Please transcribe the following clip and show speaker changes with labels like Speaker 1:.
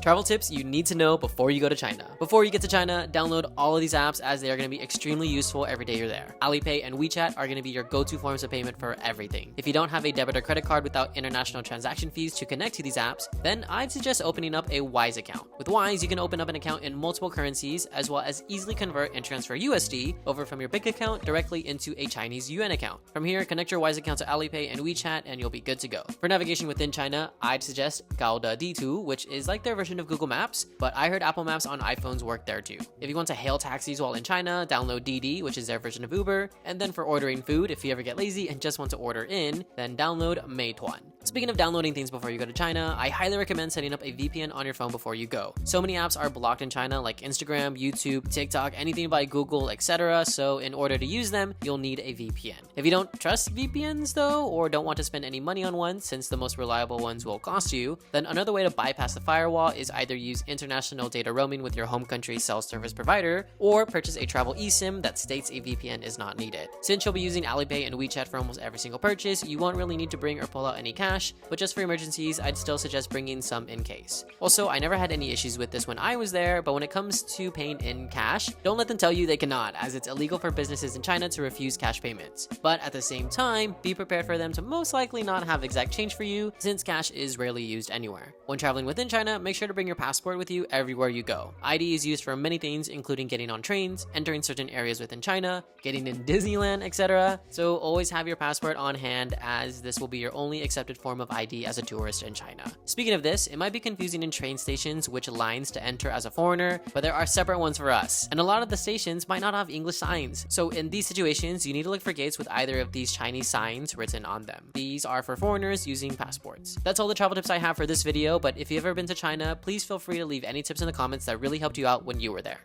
Speaker 1: Travel tips you need to know before you go to China. Before you get to China, download all of these apps as they are going to be extremely useful every day you're there. Alipay and WeChat are going to be your go-to forms of payment for everything. If you don't have a debit or credit card without international transaction fees to connect to these apps, then I'd suggest opening up a Wise account. With Wise, you can open up an account in multiple currencies as well as easily convert and transfer USD over from your bank account directly into a Chinese yuan account. From here, connect your Wise account to Alipay and WeChat and you'll be good to go. For navigation within China, I'd suggest Gaoda D2, which is like their version of Google Maps, but I heard Apple Maps on iPhones work there too. If you want to hail taxis while in China, download Didi, which is their version of Uber, and then for ordering food, if you ever get lazy and just want to order in, then download Meituan. Speaking of downloading things before you go to China, I highly recommend setting up a VPN on your phone before you go. So many apps are blocked in China like Instagram, YouTube, TikTok, anything by Google, etc. So in order to use them, you'll need a VPN. If you don't trust VPNs though, or don't want to spend any money on one since the most reliable ones will cost you, then another way to bypass the firewall is either use international data roaming with your home country's cell service provider, or purchase a travel eSIM that states a VPN is not needed. Since you'll be using Alipay and WeChat for almost every single purchase, you won't really need to bring or pull out any cash, but just for emergencies, I'd still suggest bringing some in case. Also, I never had any issues with this when I was there, but when it comes to paying in cash, don't let them tell you they cannot, as it's illegal for businesses in China to refuse cash payments. But at the same time, be prepared for them to most likely not have exact change for you, since cash is rarely used anywhere. When traveling within China, make sure to bring your passport with you everywhere you go. ID is used for many things, including getting on trains, entering certain areas within China, getting in Disneyland, etc. So always have your passport on hand, as this will be your only accepted form of ID as a tourist in China. Speaking of this, it might be confusing in train stations which lines to enter as a foreigner, but there are separate ones for us, and a lot of the stations might not have English signs. So in these situations, you need to look for gates with either of these Chinese signs written on them. These are for foreigners using passports. That's all the travel tips I have for this video, but if you've ever been to China, please feel free to leave any tips in the comments that really helped you out when you were there.